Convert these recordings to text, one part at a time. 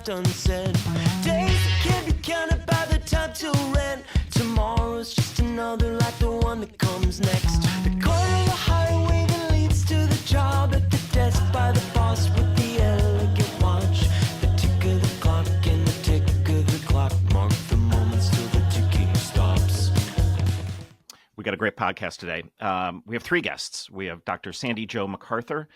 left unsaid. Days that can't be counted by the time till rent. Tomorrow's just another like the one that comes next. The corner of the highway that leads to the job, at the desk by the boss with the elegant watch. The tick of the clock and the tick of the clock mark the moments till the ticking stops. We got a great podcast today. We have three guests. We have Dr. Jo MacArthur,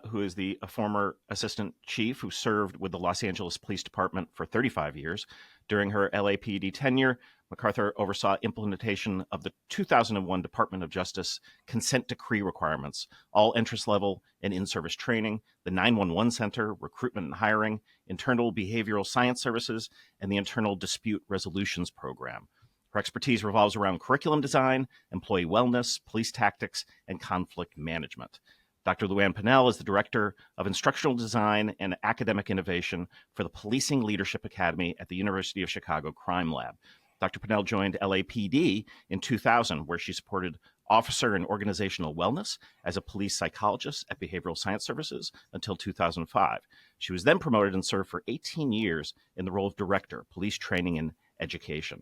who is a former assistant chief who served with the Los Angeles Police Department for 35 years. During her LAPD tenure, MacArthur oversaw implementation of the 2001 Department of Justice consent decree requirements, all interest level and in-service training, the 911 Center, recruitment and hiring, internal behavioral science services, and the internal dispute resolutions program. Her expertise revolves around curriculum design, employee wellness, police tactics, and conflict management. Dr. Luann Pannell is the Director of Instructional Design and Academic Innovation for the Policing Leadership Academy at the University of Chicago Crime Lab. Dr. Pannell joined LAPD in 2000, where she supported officer and organizational wellness as a police psychologist at Behavioral Science Services until 2005. She was then promoted and served for 18 years in the role of Director, Police Training and Education.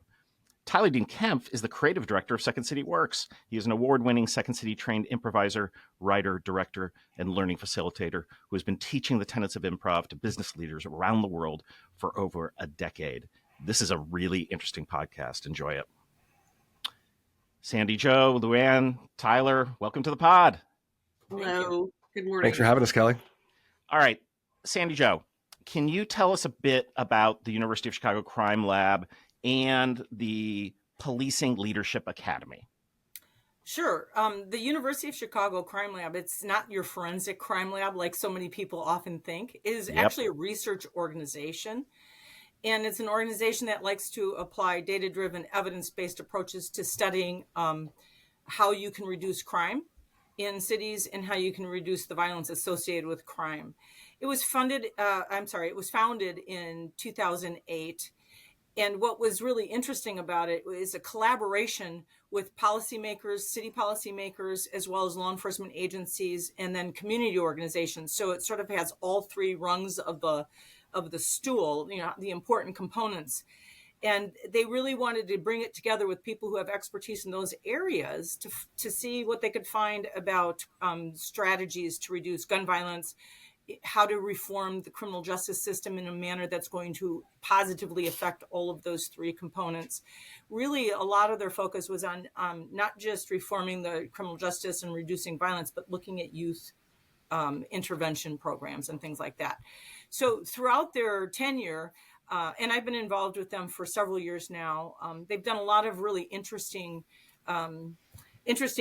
Tyler Dean Kempf is the creative director of Second City Works. He is an award-winning Second City trained improviser, writer, director, and learning facilitator who has been teaching the tenets of improv to business leaders around the world for over a decade. This is a really interesting podcast. Enjoy it. Sandy, Jo, Luann, Tyler, welcome to the pod. Hello. Good morning. Thanks for having us, Kelly. All right. Sandy, Jo, can you tell us a bit about the University of Chicago Crime Lab and the Policing Leadership Academy? Sure. The University of Chicago Crime Lab, it's not your forensic crime lab like so many people often think. It is actually a research organization. And it's an organization that likes to apply data-driven, evidence-based approaches to studying how you can reduce crime in cities and how you can reduce the violence associated with crime. It was founded in 2008. And what was really interesting about it is a collaboration with policymakers, city policymakers, as well as law enforcement agencies, and then community organizations. So it sort of has all three rungs of the stool, the important components. And they really wanted to bring it together with people who have expertise in those areas to see what they could find about strategies to reduce gun violence, how to reform the criminal justice system in a manner that's going to positively affect all of those three components. Really, a lot of their focus was on not just reforming the criminal justice and reducing violence, but looking at youth intervention programs and things like that. So throughout their tenure, and I've been involved with them for several years now, they've done a lot of really interesting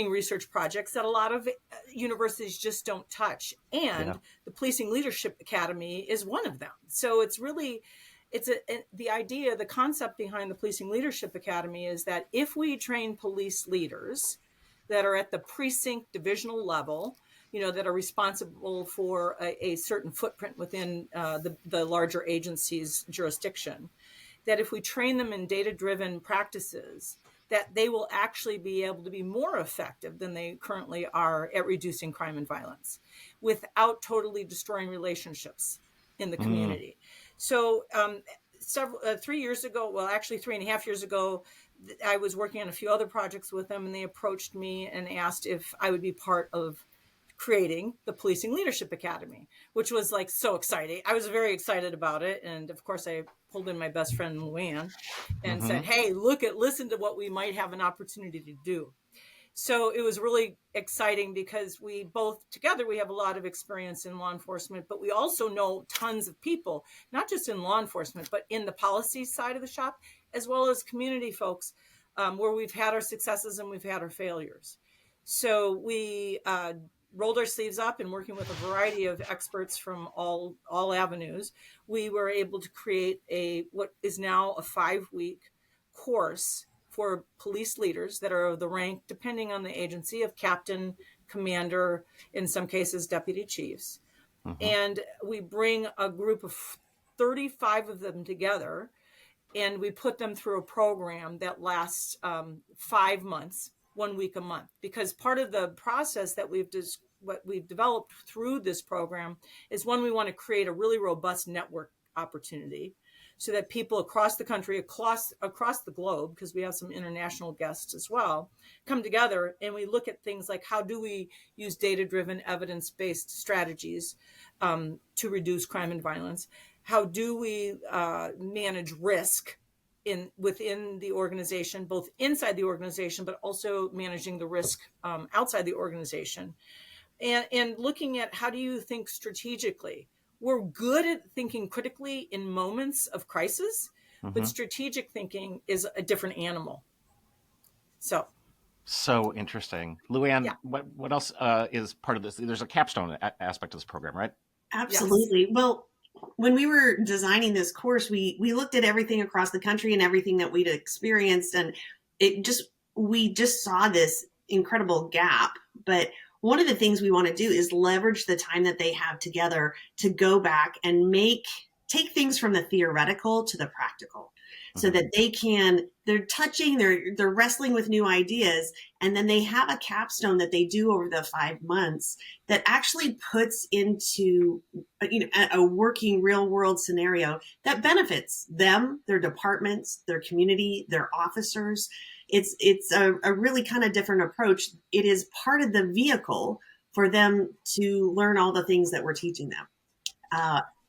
research projects that a lot of universities just don't touch. And the Policing Leadership Academy is one of them. So it's really, the concept behind the Policing Leadership Academy is that if we train police leaders that are at the precinct divisional level, that are responsible for a certain footprint within the larger agency's jurisdiction, that if we train them in data-driven practices, that they will actually be able to be more effective than they currently are at reducing crime and violence without totally destroying relationships in the community. So 3 years ago, well, actually 3.5 years ago, I was working on a few other projects with them, and they approached me and asked if I would be part of creating the Policing Leadership Academy, which was like so exciting. I was very excited about it. And of course, I pulled in my best friend, Luann, and said, hey, listen to what we might have an opportunity to do. So it was really exciting because we both together, we have a lot of experience in law enforcement, but we also know tons of people, not just in law enforcement, but in the policy side of the shop, as well as community folks, where we've had our successes and we've had our failures. So we rolled our sleeves up and working with a variety of experts from all avenues, we were able to create what is now a 5-week course for police leaders that are of the rank, depending on the agency, of captain, commander, in some cases, deputy chiefs. And we bring a group of 35 of them together, and we put them through a program that lasts 5 months, 1 week a month, because part of the process that what we've developed through this program is, one, we want to create a really robust network opportunity so that people across the country, across the globe, because we have some international guests as well, come together and we look at things like how do we use data-driven, evidence-based strategies to reduce crime and violence? How do we manage risk within the organization, both inside the organization, but also managing the risk outside the organization? And looking at how do you think strategically? We're good at thinking critically in moments of crisis, but strategic thinking is a different animal. So interesting. Luann, Yeah. what else is part of this? There's a capstone aspect of this program, right? Absolutely. Yes. Well, when we were designing this course, we looked at everything across the country and everything that we'd experienced, and we just saw this incredible gap. But one of the things we want to do is leverage the time that they have together to go back and take things from the theoretical to the practical, so that they're wrestling with new ideas, and then they have a capstone that they do over the 5 months that actually puts into a working real world scenario that benefits them, their departments, their community, their officers. It's a really kind of different approach. It is part of the vehicle for them to learn all the things that we're teaching them.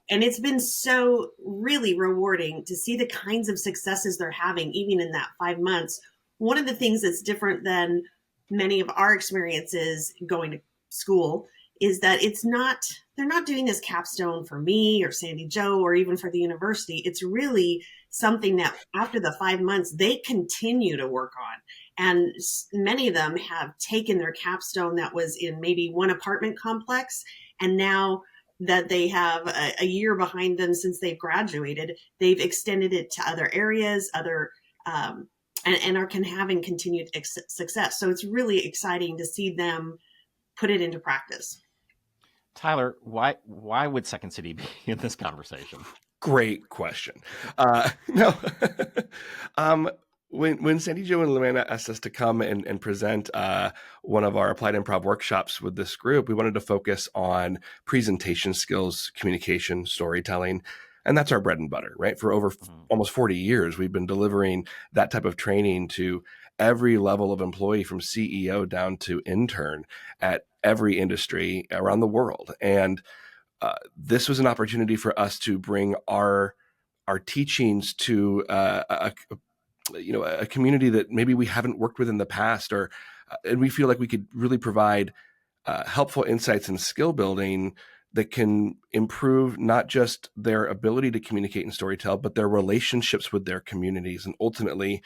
And it's been so really rewarding to see the kinds of successes they're having, even in that 5 months. One of the things that's different than many of our experiences going to school is that they're not doing this capstone for me or Sandy Jo or even for the university. It's really something that after the 5 months, they continue to work on. And many of them have taken their capstone that was in maybe one apartment complex, and now that they have a year behind them since they've graduated, they've extended it to other areas, and are having continued success. So it's really exciting to see them put it into practice. Tyler, why would Second City be in this conversation? Great question. No, when Sandy Jo and Luann asked us to come and present one of our applied improv workshops with this group, we wanted to focus on presentation skills, communication, storytelling. And that's our bread and butter, right? For over almost 40 years, we've been delivering that type of training to every level of employee, from CEO down to intern, at every industry around the world. And this was an opportunity for us to bring our teachings to a community that maybe we haven't worked with in the past, and we feel like we could really provide helpful insights and skill building that can improve not just their ability to communicate and storytell, but their relationships with their communities, and ultimately,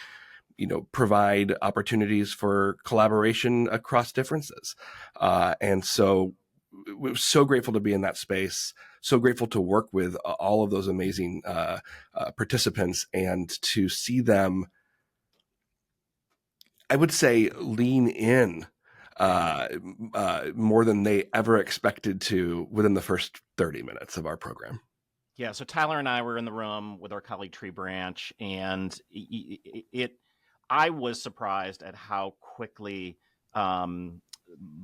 provide opportunities for collaboration across differences. And so we're so grateful to be in that space, so grateful to work with all of those amazing participants, and to see them, I would say, lean in more than they ever expected to within the first 30 minutes of our program. Yeah, so Tyler and I were in the room with our colleague Tree Branch, and I was surprised at how quickly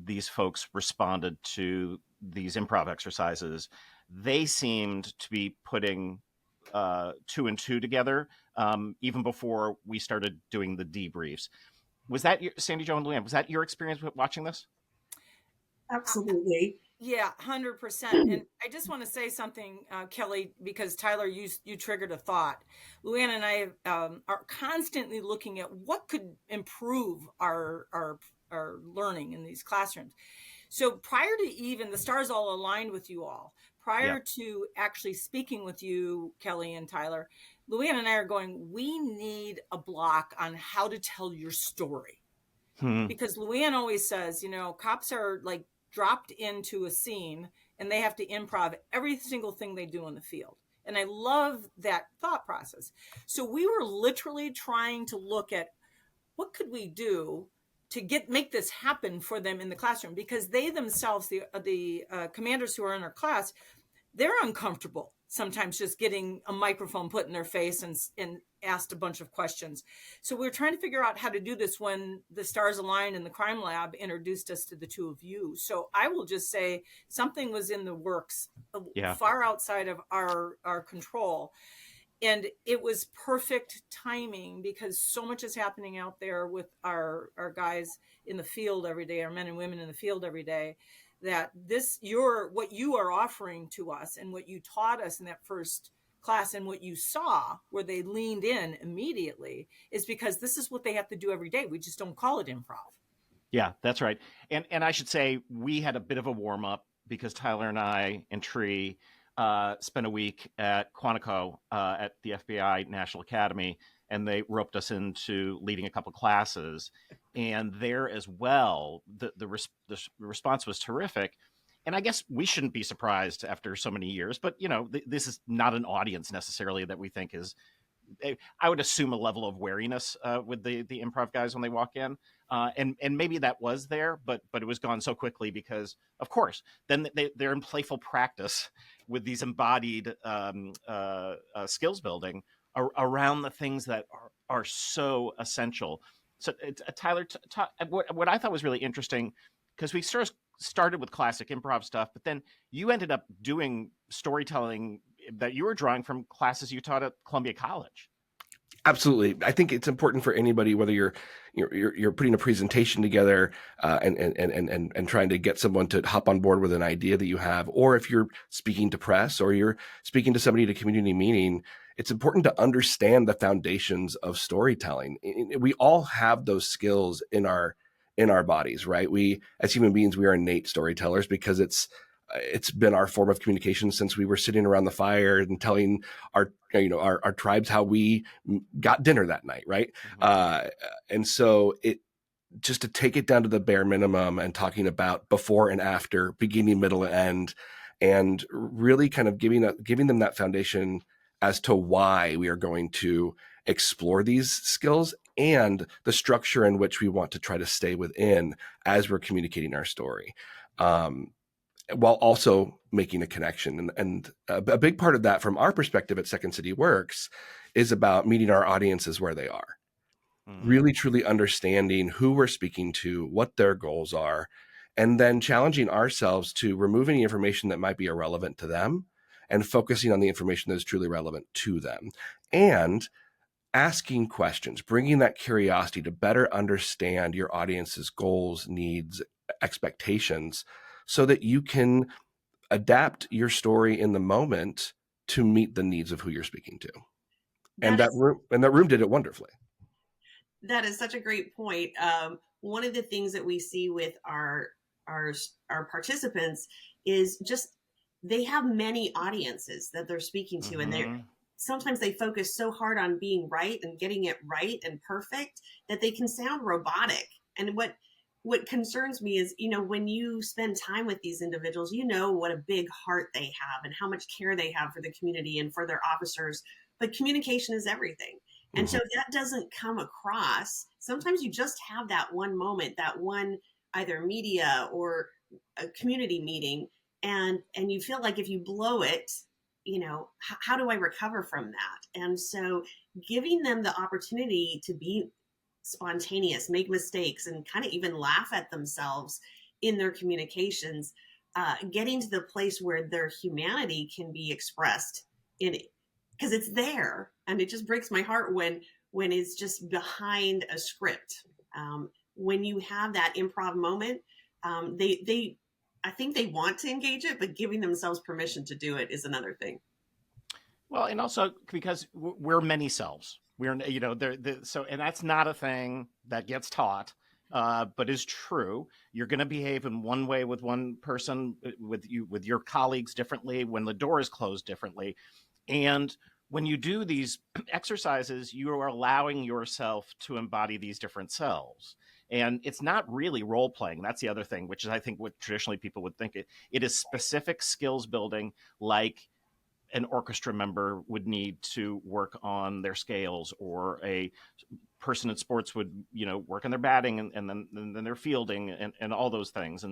these folks responded to these improv exercises. They seemed to be putting 2 and 2 together even before we started doing the debriefs. Was that Sandy Jo and Luann? Was that your experience with watching this? Absolutely. Yeah, 100%. And I just want to say something, Kelly, because Tyler, you triggered a thought. Luann and I are constantly looking at what could improve our learning in these classrooms. So prior to even the stars all aligned with you all, prior to actually speaking with you, Kelly and Tyler, Luann and I are going, we need a block on how to tell your story. Because Luann always says, cops are like dropped into a scene and they have to improv every single thing they do in the field. And I love that thought process. So we were literally trying to look at what could we do to make this happen for them in the classroom, because they themselves, the commanders who are in our class, they're uncomfortable sometimes just getting a microphone put in their face and asked a bunch of questions. So we were trying to figure out how to do this when the stars aligned and the crime lab introduced us to the two of you. So I will just say something was in the works, far outside of our control. And it was perfect timing because so much is happening out there with our guys in the field every day, our men and women in the field every day, that what you are offering to us and what you taught us in that first class and what you saw where they leaned in immediately is because this is what they have to do every day. We just don't call it improv. Yeah, that's right. And I should say we had a bit of a warm up because Tyler and I and Tree spent a week at Quantico at the FBI National Academy, and they roped us into leading a couple classes. And there as well, the response was terrific. And I guess we shouldn't be surprised after so many years, but this is not an audience necessarily that we think is. I would assume a level of wariness with the improv guys when they walk in, and maybe that was there, but it was gone so quickly because, of course, then they're in playful practice with these embodied skills building around the things that are so essential. So, Tyler, what I thought was really interesting, because we sort of started with classic improv stuff, but then you ended up doing storytelling that you were drawing from classes you taught at Columbia College. Absolutely. I think it's important for anybody, whether you're putting a presentation together and trying to get someone to hop on board with an idea that you have, or if you're speaking to press or you're speaking to somebody at a community meeting, it's important to understand the foundations of storytelling. We all have those skills in our bodies, right? We, as human beings, we are innate storytellers because it's been our form of communication since we were sitting around the fire and telling our tribes how we got dinner that night, right? Mm-hmm. And so just to take it down to the bare minimum and talking about before and after, beginning, middle, and end, and really kind of giving them that foundation as to why we are going to explore these skills and the structure in which we want to try to stay within as we're communicating our story. While also making a connection. And a big part of that from our perspective at Second City Works is about meeting our audiences where they are. Mm-hmm. Really, truly understanding who we're speaking to, what their goals are, and then challenging ourselves to remove any information that might be irrelevant to them and focusing on the information that is truly relevant to them. And asking questions, bringing that curiosity to better understand your audience's goals, needs, expectations, so that you can adapt your story in the moment to meet the needs of who you're speaking to. That room did it wonderfully. That is such a great point. One of the things that we see with our participants is just they have many audiences that they're speaking to, mm-hmm. and sometimes they focus so hard on being right and getting it right and perfect that they can sound robotic. And what concerns me is, when you spend time with these individuals, what a big heart they have and how much care they have for the community and for their officers. But communication is everything. And mm-hmm. so that doesn't come across. Sometimes you just have that one moment, that one either media or a community meeting, and you feel like if you blow it, how do I recover from that? And so giving them the opportunity to be spontaneous, make mistakes, and kind of even laugh at themselves in their communications, getting to the place where their humanity can be expressed in it, because it's there. And it just breaks my heart when it's just behind a script. When you have that improv moment, I think they want to engage it, but giving themselves permission to do it is another thing. Well, and also because we're many selves. We're, so, and that's not a thing that gets taught, but is true. You're going to behave in one way with one person, with your colleagues differently, when the door is closed differently. And when you do these exercises, you are allowing yourself to embody these different selves. And it's not really role playing. That's the other thing, which is, I think, what traditionally people would think. It is specific skills building, like an orchestra member would need to work on their scales, or a person in sports would, work on their batting and then their fielding and all those things.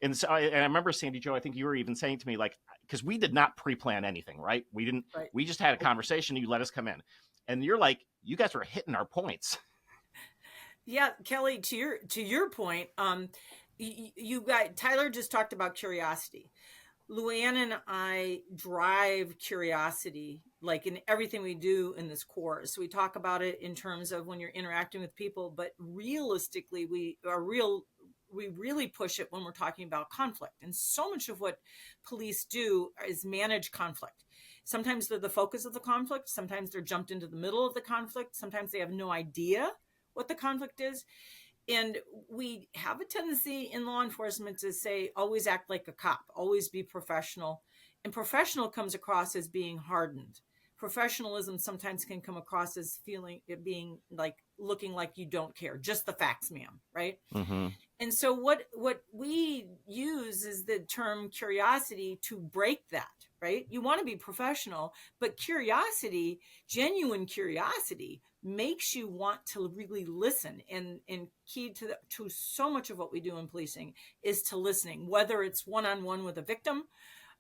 And so I remember, Sandy Jo, I think you were even saying to me, like, because we did not pre-plan anything, right? We just had a conversation. You let us come in, and you're like, you guys were hitting our points. Yeah, Kelly, to your point, you guys, Tyler just talked about curiosity. Luann and I drive curiosity, like in everything we do in this course. We talk about it in terms of when you're interacting with people, but realistically, we really push it when we're talking about conflict. And so much of what police do is manage conflict. Sometimes they're the focus of the conflict. Sometimes they're jumped into the middle of the conflict. Sometimes they have no idea what the conflict is. And we have a tendency in law enforcement to say, always act like a cop, always be professional. And professional comes across as being hardened. Professionalism sometimes can come across as being like looking like you don't care, just the facts, ma'am, right? Mm-hmm. And so what we use is the term curiosity to break that, right? You want to be professional, but curiosity, genuine curiosity, makes you want to really listen. And key to so much of what we do in policing is to listening, whether it's one-on-one with a victim,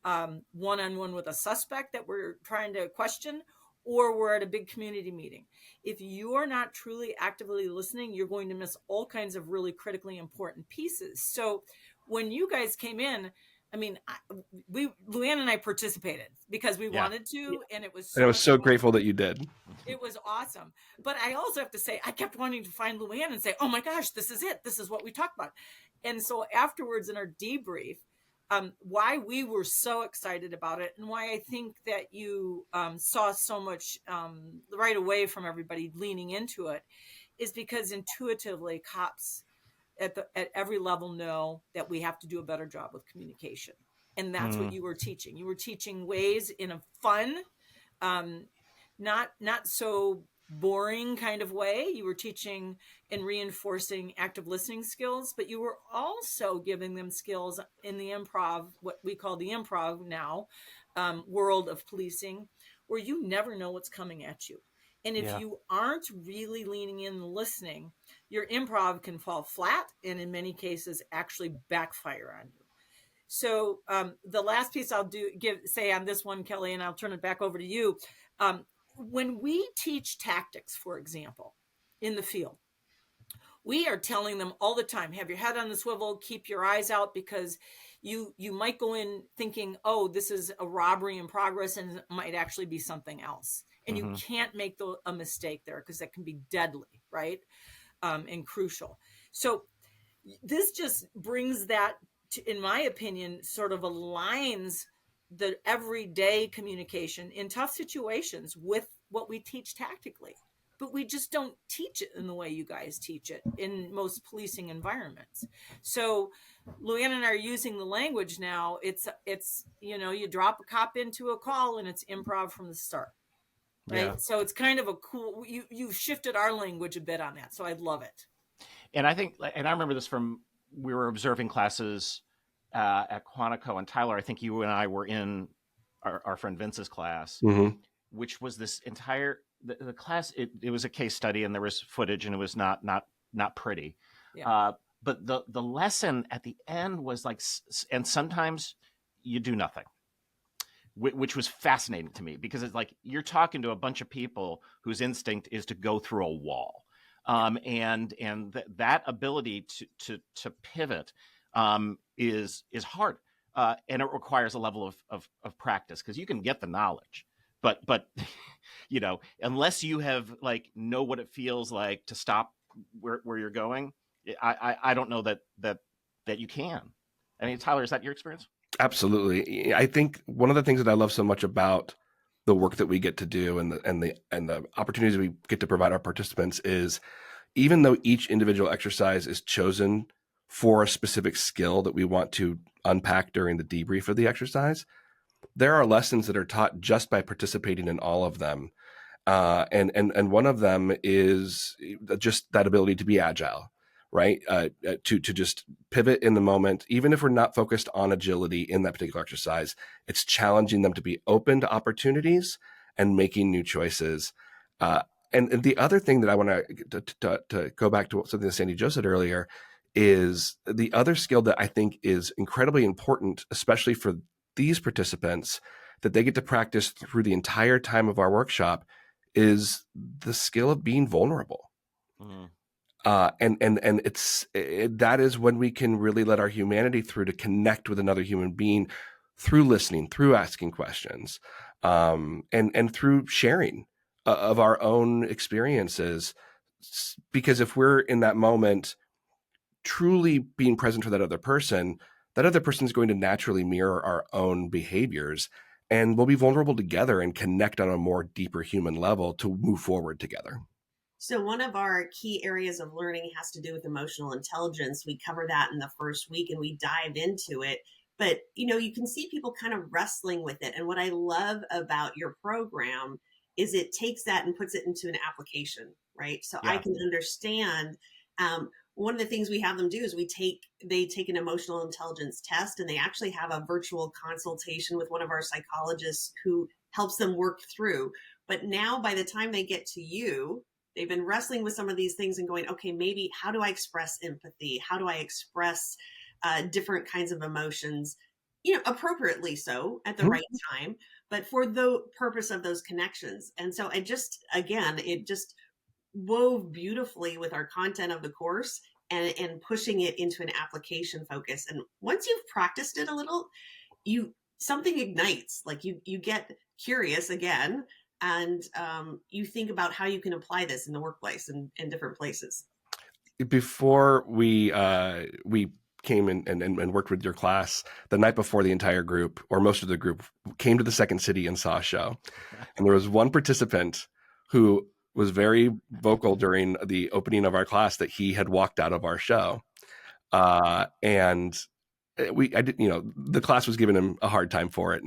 one-on-one with a suspect that we're trying to question, or we're at a big community meeting. If you are not truly actively listening, you're going to miss all kinds of really critically important pieces. So when you guys came in, I mean, Luann and I participated because we wanted to, and it was so grateful that you did. It was awesome. But I also have to say, I kept wanting to find Luann and say, oh my gosh, this is it. This is what we talked about. And so afterwards in our debrief, why we were so excited about it and why I think that you saw so much right away from everybody leaning into it is because intuitively cops at every level know that we have to do a better job with communication. And that's what you were teaching. You were teaching ways in a fun, not so boring kind of way. You were teaching and reinforcing active listening skills, but you were also giving them skills in the improv, what we call the improv now, world of policing, where you never know what's coming at you. And if you aren't really leaning in and listening, your improv can fall flat and in many cases actually backfire on you. So the last piece I'll say on this one, Kelly, and I'll turn it back over to you. When we teach tactics, for example, in the field, we are telling them all the time, have your head on the swivel, keep your eyes out, because you might go in thinking, oh, this is a robbery in progress, and it might actually be something else. And you can't make a mistake there because that can be deadly, right? And crucial. So this just brings that, in my opinion, sort of aligns the everyday communication in tough situations with what we teach tactically. But we just don't teach it in the way you guys teach it in most policing environments. So Luann and I are using the language now. It's you drop a cop into a call and it's improv from the start. Right. Yeah. So it's kind of a cool, you've shifted our language a bit on that. So I love it. And I think, and I remember this from, we were observing classes at Quantico, and Tyler, I think you and I were in our friend Vince's class, which was this entire, the class, it was a case study and there was footage and it was not pretty. Yeah. But the lesson at the end was like, and sometimes you do nothing. Which was fascinating to me because it's like you're talking to a bunch of people whose instinct is to go through a wall, and that ability to pivot is hard, and it requires a level of practice because you can get the knowledge, but unless you have know what it feels like to stop where you're going, I don't know that you can. I mean, Tyler, is that your experience? Absolutely. I think one of the things that I love so much about the work that we get to do and the opportunities we get to provide our participants is, even though each individual exercise is chosen for a specific skill that we want to unpack during the debrief of the exercise, there are lessons that are taught just by participating in all of them. And one of them is just that ability to be agile. Right. To just pivot in the moment, even if we're not focused on agility in that particular exercise, it's challenging them to be open to opportunities and making new choices. And the other thing that I want to go back to something that Sandy Jo said earlier is the other skill that I think is incredibly important, especially for these participants, that they get to practice through the entire time of our workshop, is the skill of being vulnerable. Mm. That is when we can really let our humanity through to connect with another human being through listening, through asking questions, and through sharing of our own experiences. Because if we're in that moment truly being present for that other person is going to naturally mirror our own behaviors, and we'll be vulnerable together and connect on a more deeper human level to move forward together. So one of our key areas of learning has to do with emotional intelligence. We cover that in the first week and we dive into it. But, you can see people kind of wrestling with it. And what I love about your program is it takes that and puts it into an application, right? So I can understand. One of the things we have them do is they take an emotional intelligence test, and they actually have a virtual consultation with one of our psychologists who helps them work through. But now by the time they get to you, they've been wrestling with some of these things and going, okay, maybe how do I express empathy? How do I express different kinds of emotions, appropriately so at the right time, but for the purpose of those connections. And so it just wove beautifully with our content of the course and pushing it into an application focus. And once you've practiced it a little, something ignites, like you get curious again, and you think about how you can apply this in the workplace and in different places. Before we came in and worked with your class, the night before, the entire group, or most of the group, came to the Second City and saw a show. And there was one participant who was very vocal during the opening of our class that he had walked out of our show. And the class was giving him a hard time for it.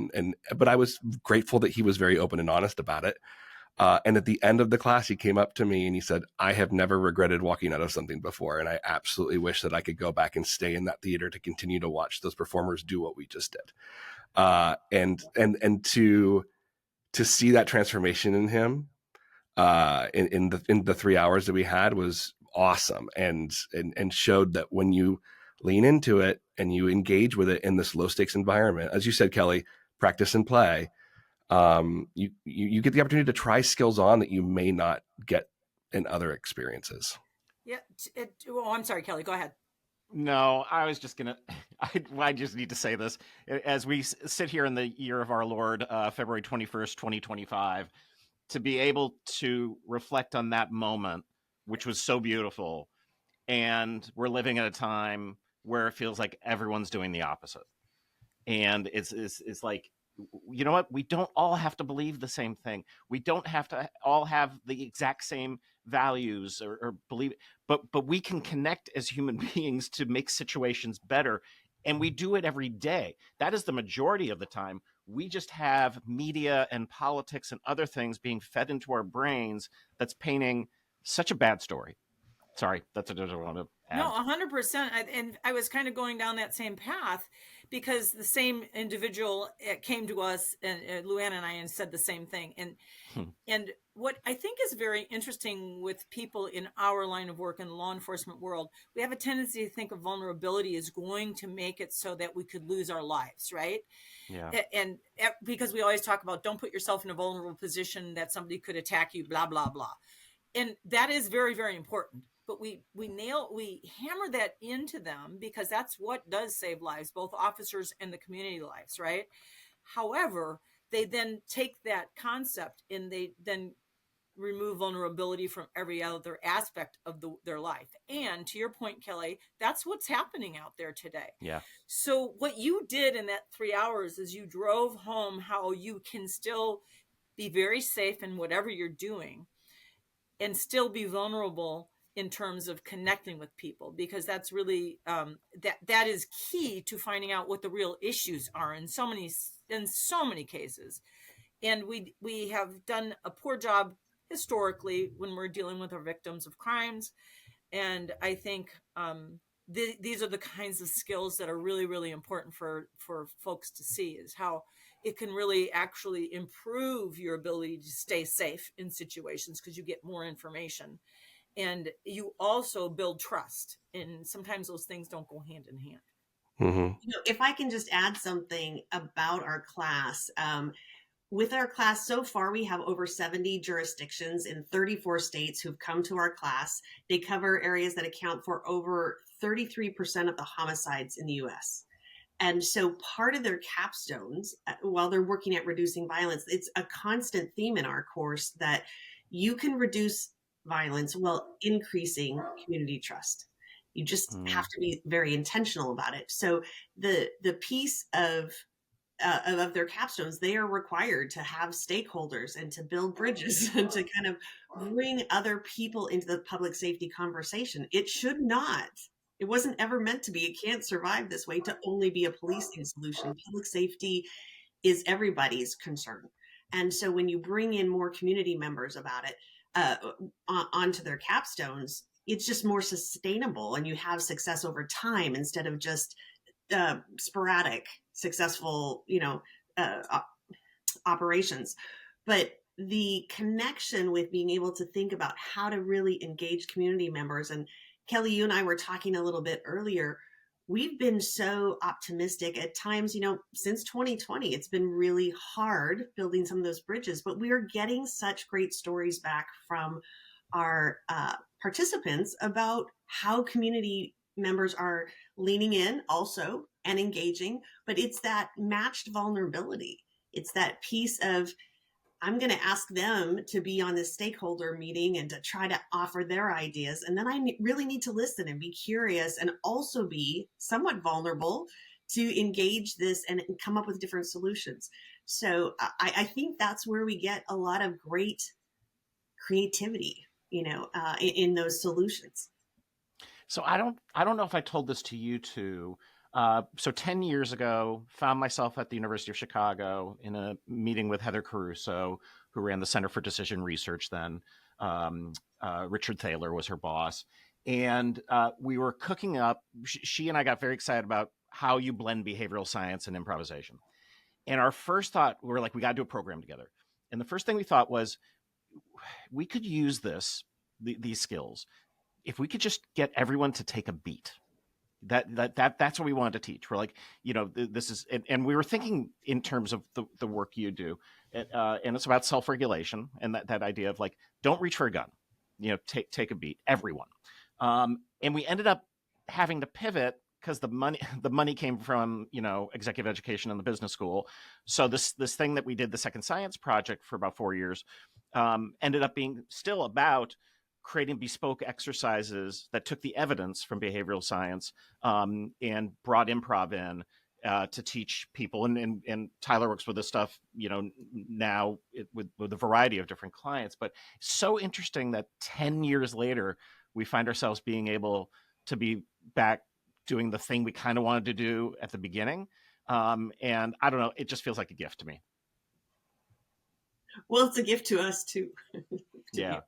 But I was grateful that he was very open and honest about it. And at the end of the class, he came up to me and he said, I have never regretted walking out of something before. And I absolutely wish that I could go back and stay in that theater to continue to watch those performers do what we just did. And to see that transformation in him, in the 3 hours that we had, was awesome. And showed that when you lean into it and you engage with it in this low stakes environment, as you said, Kelly, practice and play, you get the opportunity to try skills on that you may not get in other experiences. Yeah. I'm sorry, Kelly, go ahead. No, I was just going to, I just need to say this. As we sit here in the year of our Lord, February 21st, 2025, to be able to reflect on that moment, which was so beautiful. And we're living at a time where it feels like everyone's doing the opposite. And it's like, you know what? We don't all have to believe the same thing. We don't have to all have the exact same values or believe, but we can connect as human beings to make situations better. And we do it every day. That is the majority of the time. We just have media and politics and other things being fed into our brains that's painting such a bad story. Sorry, that's what I want to add. No, 100%. And I was kind of going down that same path because the same individual came to us, and Luann and I, and said the same thing. And what I think is very interesting with people in our line of work in the law enforcement world, we have a tendency to think of vulnerability as going to make it so that we could lose our lives, right? Yeah. And because we always talk about don't put yourself in a vulnerable position that somebody could attack you, blah, blah, blah. And that is very, very important. But we hammer that into them because that's what does save lives, both officers and the community lives, right? However, they then take that concept and they then remove vulnerability from every other aspect of their life. And to your point, Kelly, that's what's happening out there today. Yeah. So what you did in that 3 hours is you drove home how you can still be very safe in whatever you're doing and still be vulnerable in terms of connecting with people, because that's really that is key to finding out what the real issues are in so many cases. And we have done a poor job historically when we're dealing with our victims of crimes. And I think these are the kinds of skills that are really, really important for folks to see, is how it can really actually improve your ability to stay safe in situations because you get more information. And you also build trust. And sometimes those things don't go hand in hand. Mm-hmm. If I can just add something about our class, with our class so far, we have over 70 jurisdictions in 34 states who've come to our class. They cover areas that account for over 33% of the homicides in the US. And so part of their capstones, while they're working at reducing violence, it's a constant theme in our course that you can reduce violence while increasing community trust. You just have to be very intentional about it. So the piece of their capstones, they are required to have stakeholders and to build bridges and to kind of bring other people into the public safety conversation. It wasn't ever meant to be. It can't survive this way to only be a policing solution. Public safety is everybody's concern. And so when you bring in more community members about it onto their capstones, it's just more sustainable and you have success over time instead of just sporadic successful operations. But the connection with being able to think about how to really engage community members, and Kelly, you and I were talking a little bit earlier, we've been so optimistic at times, since 2020, it's been really hard building some of those bridges, but we are getting such great stories back from our participants about how community members are leaning in also and engaging, but it's that matched vulnerability. It's that piece of, I'm going to ask them to be on this stakeholder meeting and to try to offer their ideas. And then I really need to listen and be curious and also be somewhat vulnerable to engage this and come up with different solutions. So I think that's where we get a lot of great creativity, in those solutions. So I don't know if I told this to you two. So 10 years ago, found myself at the University of Chicago in a meeting with Heather Caruso, who ran the Center for Decision Research then. Richard Thaler was her boss. And we were cooking up. She and I got very excited about how you blend behavioral science and improvisation. And our first thought, we were like, we got to do a program together. And the first thing we thought was, we could use these skills if we could just get everyone to take a beat. That's what we wanted to teach. We're like, this is, and we were thinking in terms of the work you do, and it's about self-regulation and that idea of like, don't reach for a gun, take a beat, everyone. And we ended up having to pivot because the money came from, executive education and the business school. So this thing that we did, the Second Science Project, for about 4 years, ended up being still about creating bespoke exercises that took the evidence from behavioral science and brought improv in to teach people. And Tyler works with this stuff, now with a variety of different clients. But so interesting that 10 years later, we find ourselves being able to be back doing the thing we kind of wanted to do at the beginning. And I don't know, it just feels like a gift to me. Well, it's a gift to us too. Yeah.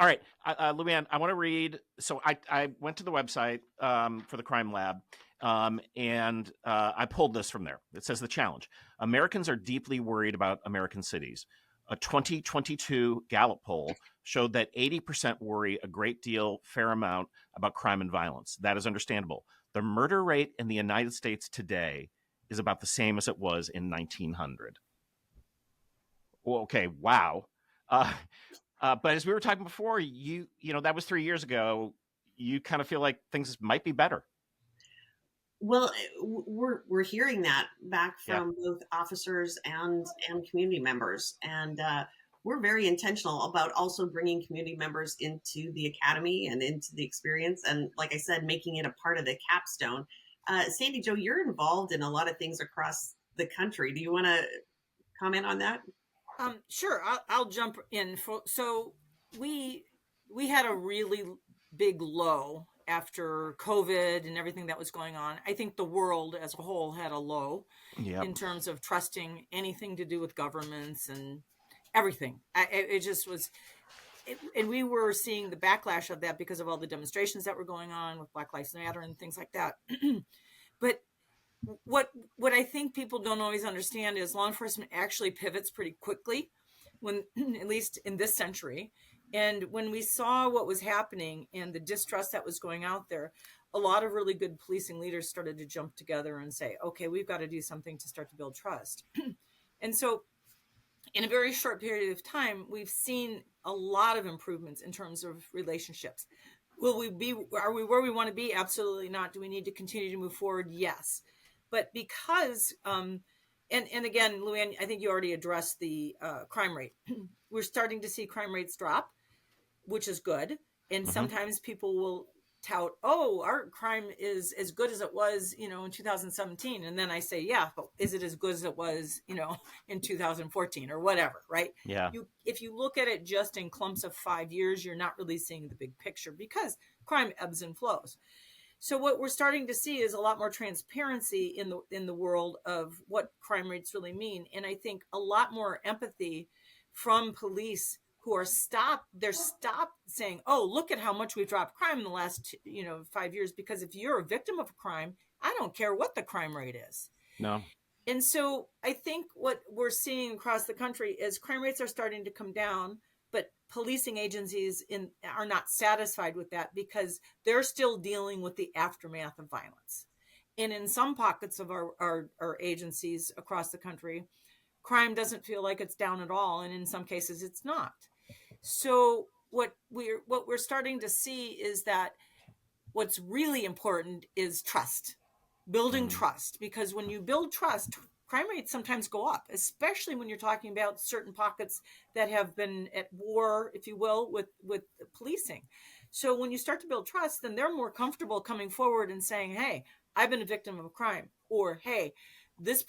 All right, Luann, I want to read. So I went to the website for the Crime Lab, and I pulled this from there. It says the challenge: Americans are deeply worried about American cities. A 2022 Gallup poll showed that 80% worry a great deal, fair amount, about crime and violence. That is understandable. The murder rate in the United States today is about the same as it was in 1900. Well, okay, wow. But as we were talking before, you know, that was 3 years ago. You kind of feel like things might be better. Well, we're hearing that back from both officers and community members, and we're very intentional about also bringing community members into the academy and into the experience, and like I said, making it a part of the capstone. Sandy Jo, you're involved in a lot of things across the country. Do you want to comment on that? Sure, I'll jump in. So we had a really big low after COVID and everything that was going on. I think the world as a whole had a low in terms of trusting anything to do with governments and everything. It just was, and we were seeing the backlash of that because of all the demonstrations that were going on with Black Lives Matter and things like that. But what I think people don't always understand is law enforcement actually pivots pretty quickly when, at least in this century. And when we saw what was happening and the distrust that was going out there, a lot of really good policing leaders started to jump together and say, okay, we've got to do something to start to build trust. And so in a very short period of time, we've seen a lot of improvements in terms of relationships. Are we where we want to be? Absolutely not. Do we need to continue to move forward? Yes. But because, and again, Luann, I think you already addressed the crime rate. We're starting to see crime rates drop, which is good. And sometimes people will tout, oh, our crime is as good as it was, in 2017. And then I say, yeah, but is it as good as it was, in 2014 or whatever, right? Yeah. If you look at it just in clumps of 5 years, you're not really seeing the big picture because crime ebbs and flows. So what we're starting to see is a lot more transparency in the world of what crime rates really mean. And I think a lot more empathy from police who are stopped saying, oh, look at how much we've dropped crime in the last 5 years, because if you're a victim of a crime, I don't care what the crime rate is. No. And so I think what we're seeing across the country is crime rates are starting to come down, but policing agencies are not satisfied with that because they're still dealing with the aftermath of violence. And in some pockets of our agencies across the country, crime doesn't feel like it's down at all. And in some cases it's not. So what we're starting to see is that what's really important is trust, building trust, because when you build trust, crime rates sometimes go up, especially when you're talking about certain pockets that have been at war, if you will, with policing. So when you start to build trust, then they're more comfortable coming forward and saying, hey, I've been a victim of a crime, or hey, this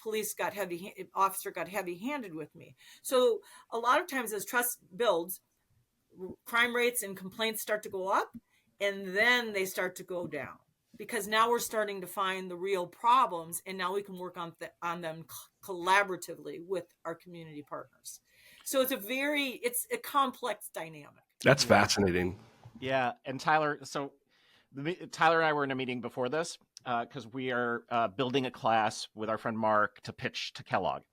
officer got heavy-handed with me. So a lot of times as trust builds, crime rates and complaints start to go up, and then they start to go down, because now we're starting to find the real problems, and now we can work on them collaboratively with our community partners. So it's a complex dynamic. That's fascinating. Yeah. And Tyler, so Tyler and I were in a meeting before this because we are building a class with our friend Mark to pitch to Kellogg.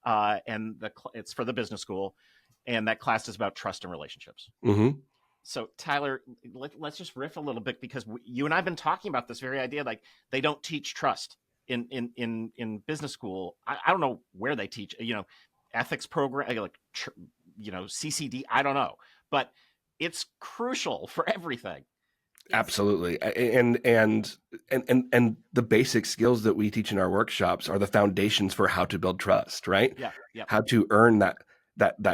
And it's for the business school. And that class is about trust and relationships. Mm-hmm. So Tyler, let's just riff a little bit, because you and I have been talking about this very idea. Like, they don't teach trust in business school. I don't know where they teach, ethics program, like, CCD. I don't know, but it's crucial for everything. Absolutely. And the basic skills that we teach in our workshops are the foundations for how to build trust, right? Yeah. Yeah. How to earn that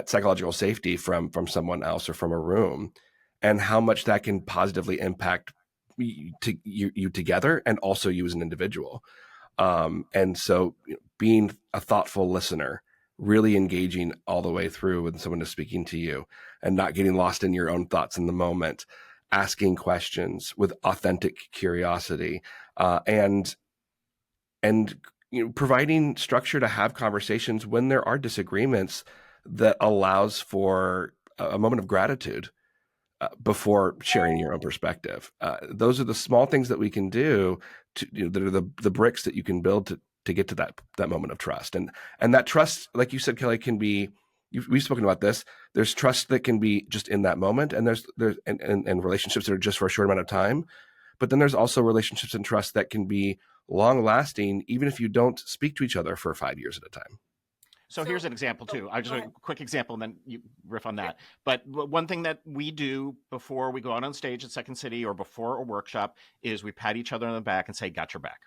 psychological safety from someone else or from a room, and how much that can positively impact you together and also you as an individual. And so being a thoughtful listener, really engaging all the way through when someone is speaking to you and not getting lost in your own thoughts in the moment, asking questions with authentic curiosity, and providing structure to have conversations when there are disagreements that allows for a moment of gratitude before sharing your own perspective. Those are the small things that we can do that are the bricks that you can build to get to that moment of trust. And that trust, like you said, Kelly, can be, we've spoken about this. There's trust that can be just in that moment, and there's relationships that are just for a short amount of time. But then there's also relationships and trust that can be long lasting, even if you don't speak to each other for 5 years at a time. So here's an example too. I just a quick example, and then you riff on that. But one thing that we do before we go out on stage at Second City or before a workshop is we pat each other on the back and say, "Got your back."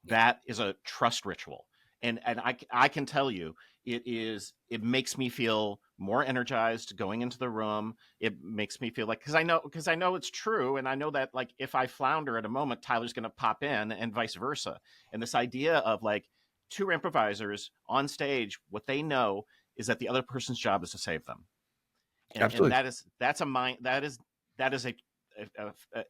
That is a trust ritual, and I can tell you, it makes me feel more energized going into the room. It makes me feel like, because I know it's true, and I know that, like, if I flounder at a moment, Tyler's going to pop in, and vice versa. And this idea of, like, two improvisers on stage, what they know is that the other person's job is to save them. Absolutely. And that is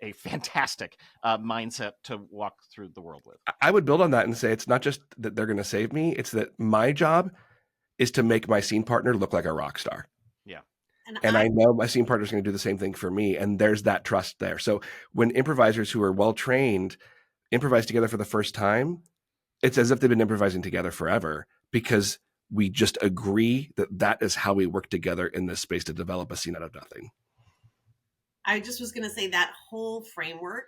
a fantastic mindset to walk through the world with. I would build on that and say, it's not just that they're going to save me. It's that my job is to make my scene partner look like a rock star. Yeah. And I know my scene partner is going to do the same thing for me. And there's that trust there. So when improvisers who are well-trained improvise together for the first time, it's as if they've been improvising together forever, because we just agree that that is how we work together in this space to develop a scene out of nothing. I just was going to say that whole framework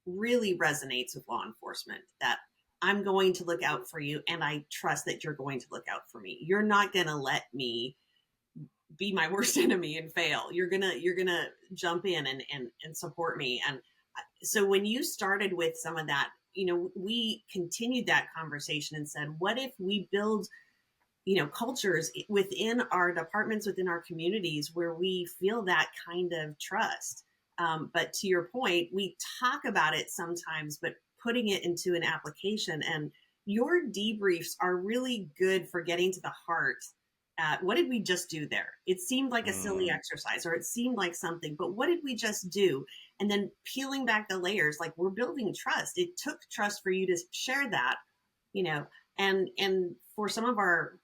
really resonates with law enforcement, that I'm going to look out for you and I trust that you're going to look out for me. You're not going to let me be my worst enemy and fail. You're going to jump in and support me. And so when you started with some of that, we continued that conversation and said, what if we build cultures within our departments, within our communities, where we feel that kind of trust. But to your point, we talk about it sometimes, but putting it into an application, and your debriefs are really good for getting to the heart. What did we just do there? It seemed like a silly exercise, or it seemed like something, but what did we just do? And then peeling back the layers, like, we're building trust. It took trust for you to share that, and for some of our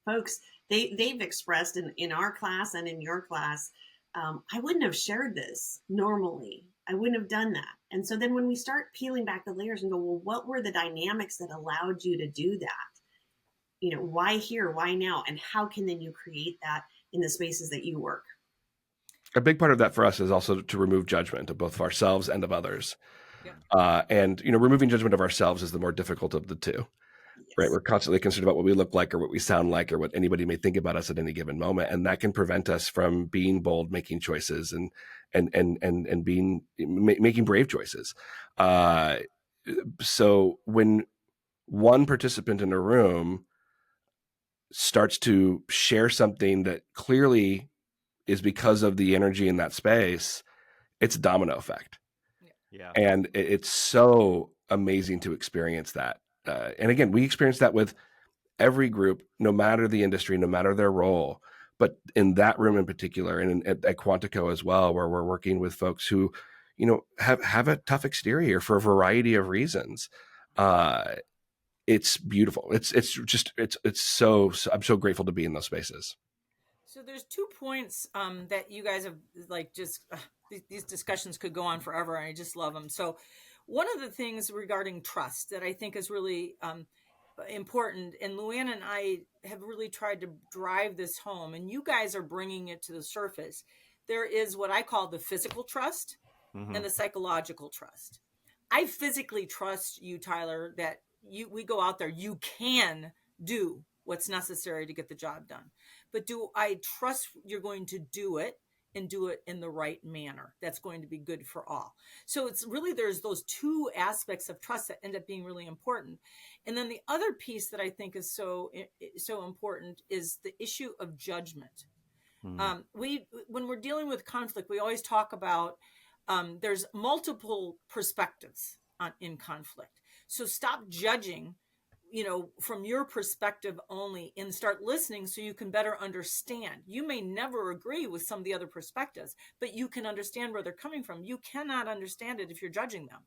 folks, they've expressed in our class and in your class, I wouldn't have shared this normally. I wouldn't have done that. And so then when we start peeling back the layers and go, well, what were the dynamics that allowed you to do that? Why here? Why now? And how can then you create that in the spaces that you work? A big part of that for us is also to remove judgment of both of ourselves and of others. Yep. And removing judgment of ourselves is the more difficult of the two. Yes. Right? We're constantly concerned about what we look like or what we sound like or what anybody may think about us at any given moment. And that can prevent us from being bold, making choices and making brave choices. So when one participant in a room starts to share something that clearly is because of the energy in that space, it's a domino effect. Yeah. And it's so amazing to experience that. And again, we experience that with every group, no matter the industry, no matter their role. But in that room in particular, and at Quantico as well, where we're working with folks who, have a tough exterior for a variety of reasons. It's beautiful. It's so I'm so grateful to be in those spaces. So there's 2 points that you guys have, like, just these discussions could go on forever, and I just love them. So one of the things regarding trust that I think is really important, and Luann and I have really tried to drive this home, and you guys are bringing it to the surface. There is what I call the physical trust and the psychological trust. I physically trust you, Tyler, that we go out there, you can do what's necessary to get the job done. But do I trust you're going to do it and do it in the right manner that's going to be good for all? So it's really, there's those 2 aspects of trust that end up being really important. And then the other piece that I think is so important is the issue of judgment. When we're dealing with conflict, we always talk about there's multiple perspectives in conflict. So stop judging, from your perspective only, and start listening so you can better understand. You may never agree with some of the other perspectives, but you can understand where they're coming from. You cannot understand it if you're judging them.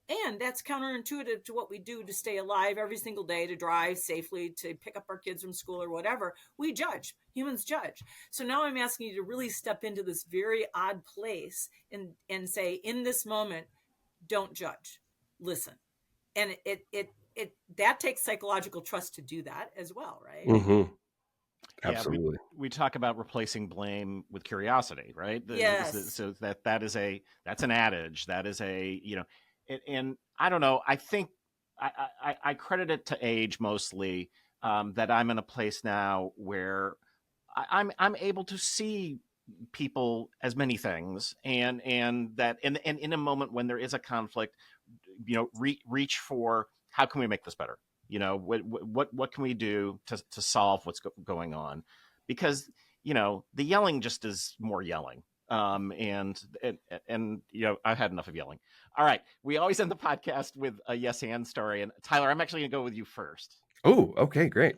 And that's counterintuitive to what we do to stay alive every single day, to drive safely, to pick up our kids from school or whatever. We judge. Humans judge. So now I'm asking you to really step into this very odd place and say, in this moment, don't judge. Listen. And it that takes psychological trust to do that as well, right? Mm-hmm. Absolutely. Yeah, we talk about replacing blame with curiosity, right? Yes. So that's an adage. That is and I don't know. I think I credit it to age mostly. That I'm in a place now where I'm able to see people as many things, and that and in a moment when there is a conflict, reach for, how can we make this better? What can we do to solve what's going on? Because the yelling just is more yelling. And I've had enough of yelling. All right, we always end the podcast with a yes and story. And Tyler, I'm actually gonna go with you first. Oh, okay, great.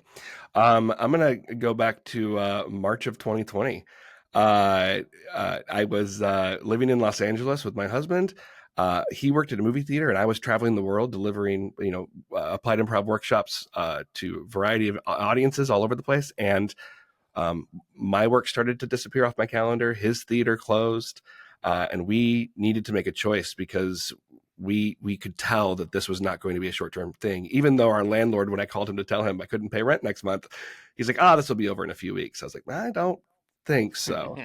I'm gonna go back to March of 2020. I was living in Los Angeles with my husband. He worked at a movie theater, and I was traveling the world delivering, applied improv workshops to a variety of audiences all over the place. And my work started to disappear off my calendar. His theater closed, and we needed to make a choice because we could tell that this was not going to be a short-term thing. Even though our landlord, when I called him to tell him I couldn't pay rent next month, he's like, this will be over in a few weeks. I was like, I don't think so.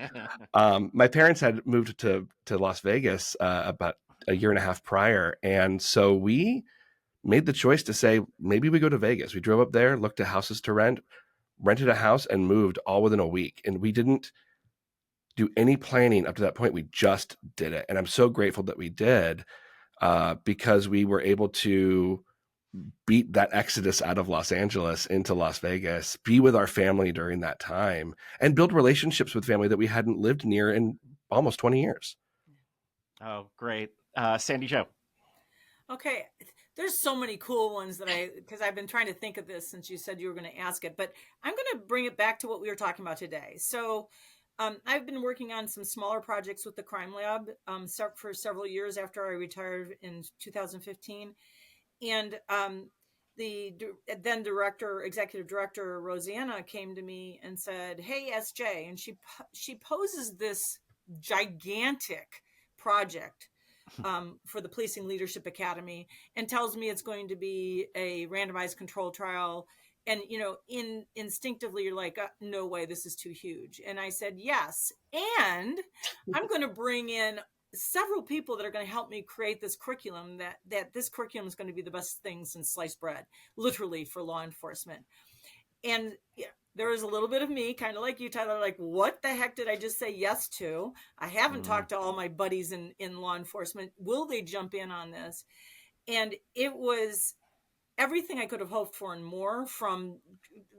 My parents had moved to Las Vegas about a year and a half prior. And so we made the choice to say, maybe we go to Vegas. We drove up there, looked at houses to rent, rented a house, and moved all within a week. And we didn't do any planning up to that point. We just did it. And I'm so grateful that we did, because we were able to beat that exodus out of Los Angeles into Las Vegas, be with our family during that time, and build relationships with family that we hadn't lived near in almost 20 years. Oh, great. Sandy Jo. Okay. There's so many cool ones because I've been trying to think of this since you said you were going to ask it, but I'm going to bring it back to what we were talking about today. So I've been working on some smaller projects with the Crime Lab for several years after I retired in 2015. And the then executive director, Rosanna, came to me and said, "Hey, SJ," and she poses this gigantic project for the Policing Leadership Academy and tells me it's going to be a randomized control trial. And, instinctively you're like, no way, this is too huge. And I said, yes. And I'm going to bring in several people that are going to help me create this curriculum, that this curriculum is going to be the best thing since sliced bread, literally, for law enforcement. And there was a little bit of me, kind of like you, Tyler, like, what the heck did I just say yes to? I haven't talked to all my buddies in law enforcement. Will they jump in on this? And it was everything I could have hoped for and more. From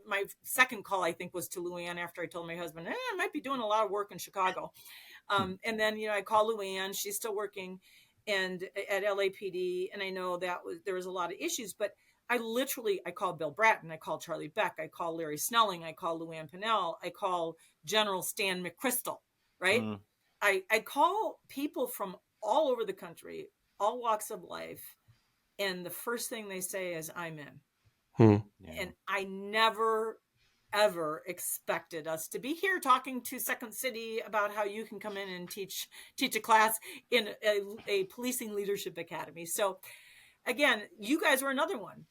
my second call, I think, was to Luann after I told my husband, I might be doing a lot of work in Chicago. And then, I call Luann, she's still working and at LAPD. And I know there was a lot of issues, but I call Bill Bratton, I call Charlie Beck, I call Larry Snelling, I call Luann Pannell, I call General Stan McChrystal, right? I call people from all over the country, all walks of life. And the first thing they say is, I'm in. And I never, ever expected us to be here talking to Second City about how you can come in and teach a class in a policing leadership academy. So again, you guys were another one,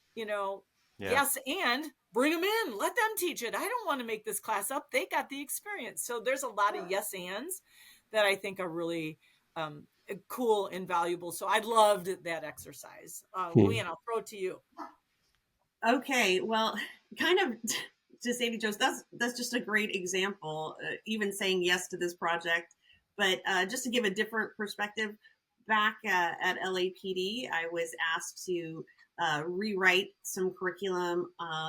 yes, and bring them in, let them teach it. I don't want to make this class up. They got the experience. So there's a lot of yes ands that I think are really cool and valuable. So I loved that exercise. Luann, I'll throw it to you. Okay, well, kind of to Sandy Jones, that's just a great example, even saying yes to this project. But just to give a different perspective, back at LAPD, I was asked to rewrite some curriculum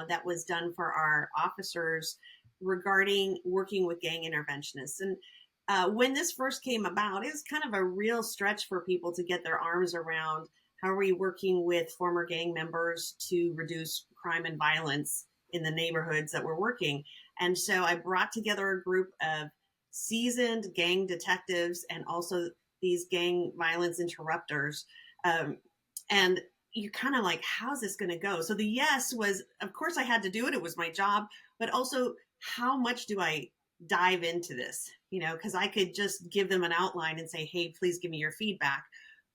that was done for our officers regarding working with gang interventionists. And when this first came about, it was kind of a real stretch for people to get their arms around how are we working with former gang members to reduce crime and violence in the neighborhoods that we're working. And so I brought together a group of seasoned gang detectives and also these gang violence interrupters. And you're kind of like, how's this going to go? So the yes was, of course I had to do it. It was my job, but also how much do I dive into this? Because I could just give them an outline and say, hey, please give me your feedback.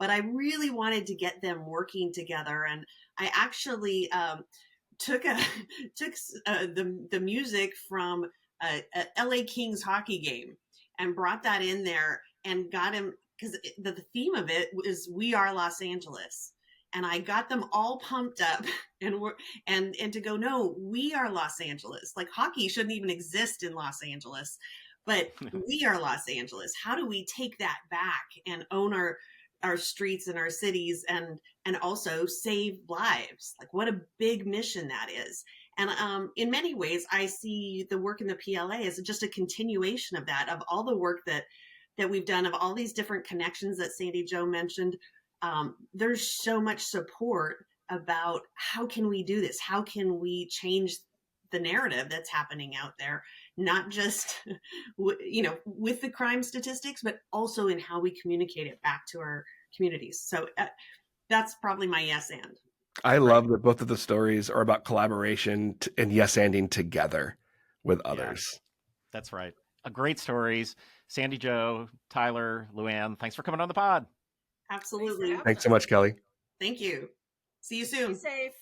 But I really wanted to get them working together. And I actually took the music from a LA Kings hockey game and brought that in there and got him, because the theme of it is We Are Los Angeles. And I got them all pumped up and to go, no, we are Los Angeles. Like, hockey shouldn't even exist in Los Angeles, but we are Los Angeles. How do we take that back and own our streets and our cities and also save lives? Like, what a big mission that is. And in many ways, I see the work in the PLA as just a continuation of that, of all the work that we've done, of all these different connections that Sandy Jo mentioned. There's so much support about how can we do this? How can we change the narrative that's happening out there? Not just, with the crime statistics, but also in how we communicate it back to our communities. So that's probably my yes and. I love that both of the stories are about collaboration and yes-anding together with others. Yeah, that's right. Great stories. Sandy Jo, Tyler, Luann, thanks for coming on the pod. Absolutely. having Thanks so us. much, Kelly. Thank you. See you Be soon. safe.